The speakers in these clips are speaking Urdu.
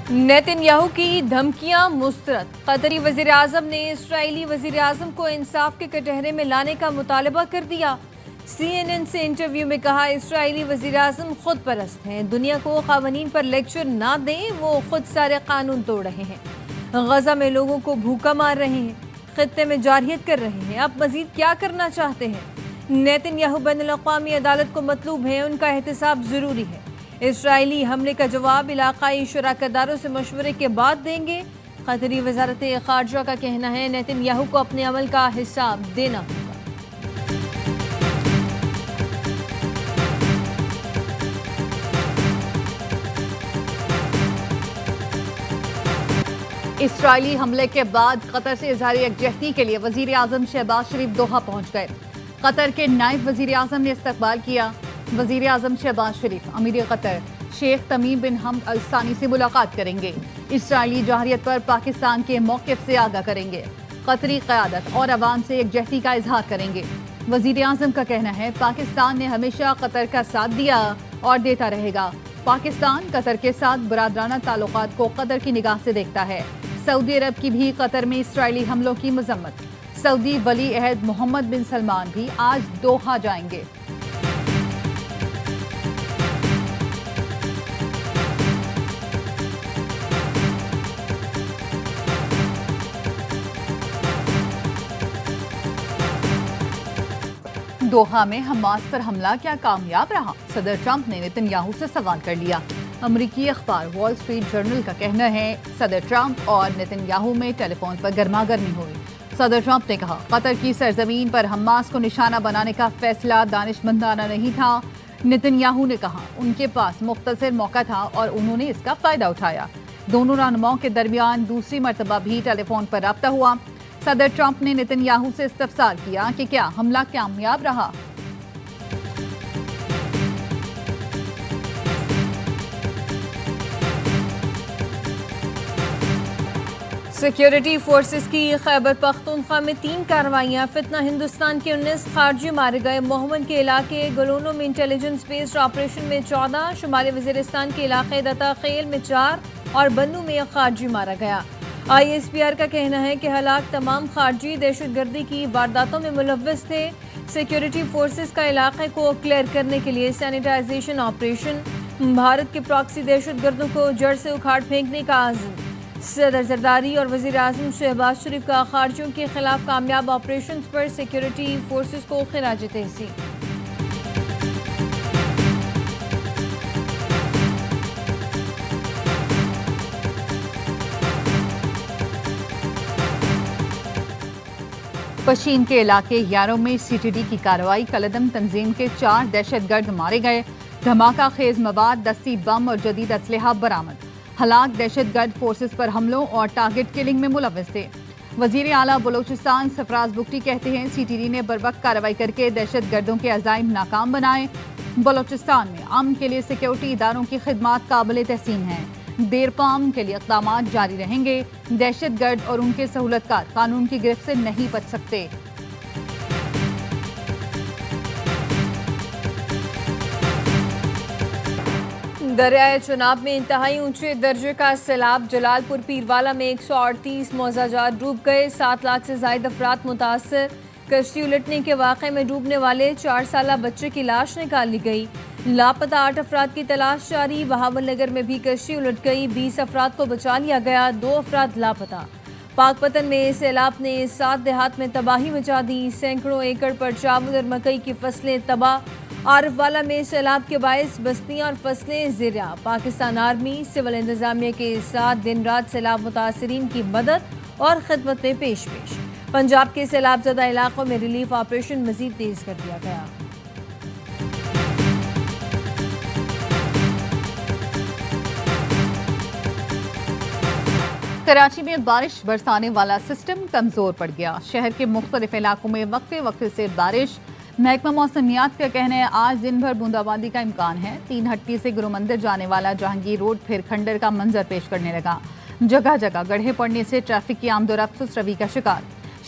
نیتن یاہو کی دھمکیاں مسترد۔ قطری وزیر اعظم نے اسرائیلی وزیر اعظم کو انصاف کے کٹہرے میں لانے کا مطالبہ کر دیا۔ CNN سے انٹرویو میں کہا اسرائیلی وزیر اعظم خود پرست ہیں، دنیا کو قوانین پر لیکچر نہ دیں، وہ خود سارے قانون توڑ رہے ہیں، غزہ میں لوگوں کو بھوکا مار رہے ہیں، خطے میں جارحیت کر رہے ہیں، اب مزید کیا کرنا چاہتے ہیں؟ نیتن یاہو بین الاقوامی عدالت کو مطلوب ہیں، ان کا احتساب ضروری ہے۔ اسرائیلی حملے کا جواب علاقائی شراکت داروں سے مشورے کے بعد دیں گے۔ قطری وزارت خارجہ کا کہنا ہے نیتن یاہو کو اپنے عمل کا حساب دینا ہوگا۔ اسرائیلی حملے کے بعد قطر سے اظہار یکجہتی کے لیے وزیر اعظم شہباز شریف دوحہ پہنچ گئے۔ قطر کے نائب وزیر اعظم نے استقبال کیا۔ وزیر اعظم شہباز شریف امیر قطر شیخ تمیم بن حمد ال ثانی سے ملاقات کریں گے۔ اسرائیلی جارحیت پر پاکستان کے موقف سے آگاہ کریں گے۔ قطری قیادت اور عوام سے یکجہتی کا اظہار کریں گے۔ وزیر اعظم کا کہنا ہے پاکستان نے ہمیشہ قطر کا ساتھ دیا اور دیتا رہے گا۔ پاکستان قطر کے ساتھ برادرانہ تعلقات کو قطر کی نگاہ سے دیکھتا ہے۔ سعودی عرب کی بھی قطر میں اسرائیلی حملوں کی مذمت۔ سعودی ولی عہد محمد بن سلمان بھی آج دوحہ جائیں گے۔ دوحہ میں حماس پر حملہ کیا کامیاب رہا؟ صدر ٹرمپ نے نیتن یاہو سے سوال کر لیا۔ امریکی اخبار وال اسٹریٹ جرنل کا کہنا ہے صدر ٹرمپ اور نیتن یاہو میں ٹیلی فون پر گرما گرمی ہوئی۔ صدر ٹرمپ نے کہا قطر کی سرزمین پر حماس کو نشانہ بنانے کا فیصلہ دانشمندانہ نہیں تھا۔ نیتن یاہو نے کہا ان کے پاس مختصر موقع تھا اور انہوں نے اس کا فائدہ اٹھایا۔ دونوں رہنماؤں کے درمیان دوسری مرتبہ بھی ٹیلی فون پر رابطہ ہوا۔ صدر ٹرمپ نے نیتن یاہو سے استفسار کیا کہ کیا حملہ کامیاب رہا۔ سیکیورٹی فورسز کی خیبر پختونخوا میں 3 کارروائیاں، فتنہ ہندوستان کے 19 خارجی مارے گئے، مومن کے علاقے گلونو میں انٹیلیجنس بیسڈ آپریشن میں 14، شمالی وزیرستان کے علاقے دتا خیل میں 4 اور بنو میں 1 خارجی مارا گیا۔ ISPR کا کہنا ہے کہ ہلاک تمام خارجی دہشت گردی کی وارداتوں میں ملوث تھے۔ سیکیورٹی فورسز کا علاقے کو کلیئر کرنے کے لیے سینیٹائزیشن آپریشن، بھارت کے پراکسی دہشت گردوں کو جڑ سے اکھاڑ پھینکنے کا عزم۔ صدر زرداری اور وزیر اعظم شہباز شریف کا خارجیوں کے خلاف کامیاب آپریشنز پر سیکیورٹی فورسز کو خراج تحسین۔ پشین کے علاقے یاروں میں CTD کی کارروائی، کلدم تنظیم کے 4 دہشت گرد مارے گئے، دھماکہ خیز مواد، دستی بم اور جدید اسلحہ برآمد۔ ہلاک دہشت گرد فورسز پر حملوں اور ٹارگٹ کلنگ میں ملوث تھے۔ وزیر اعلیٰ بلوچستان سرفراز بگٹی کہتے ہیں CTD نے بروقت کارروائی کر کے دہشت گردوں کے عزائم ناکام بنائے۔ بلوچستان میں امن کے لیے سیکیورٹی اداروں کی خدمات قابل تحسین ہیں۔ دیر پا امن کے لیے اقدامات جاری رہیں گے۔ دہشت گرد اور ان کے سہولت کار قانون کی گرفت سے نہیں بچ سکتے۔ دریائے چناب میں انتہائی اونچے درجے کا سیلاب، جلال پور پیروالا میں 138 موزہ جات ڈوب گئے، 7 لاکھ سے زائد افراد متاثر۔ کشتی الٹنے کے واقعے میں ڈوبنے والے 4 سالہ بچے کی لاش نکال لی گئی۔ لاپتہ 8 افراد کی تلاش جاری، بہاول نگر میں بھی کشتی الٹ گئی، 20 افراد کو بچا لیا گیا، 2 افراد لاپتہ۔ پاک پتن میں سیلاب نے 7 دیہات میں تباہی مچا دی، سینکڑوں ایکڑ پر چاول اور مکئی کی فصلیں تباہ۔ عارف والا میں سیلاب کے باعث بستیاں اور فصلیں زیر آب۔ پاکستان آرمی سول انتظامیہ کے ساتھ دن رات سیلاب متاثرین کی مدد اور خدمت میں پیش۔ پنجاب کے سیلاب زدہ علاقوں میں ریلیف آپریشن مزید تیز کر دیا گیا۔ کراچی میں بارش برسانے والا سسٹم کمزور پڑ گیا، شہر کے مختلف علاقوں میں وقفے وقفے سے بارش۔ محکمہ موسمیات کا کہنا ہے آج دن بھر بونداباندی کا امکان ہے۔ 3 ہٹی سے گرو مندر جانے والا جہانگیر روڈ پھر کھنڈر کا منظر پیش کرنے لگا، جگہ جگہ گڑھے پڑنے سے ٹریفک کی آمد و رفت سست روی کا شکار،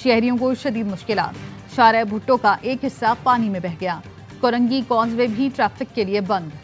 شہریوں کو شدید مشکلات۔ شارع بھٹو کا ایک حصہ پانی میں بہہ گیا، کورنگی کازوے بھی ٹریفک کے لیے بند۔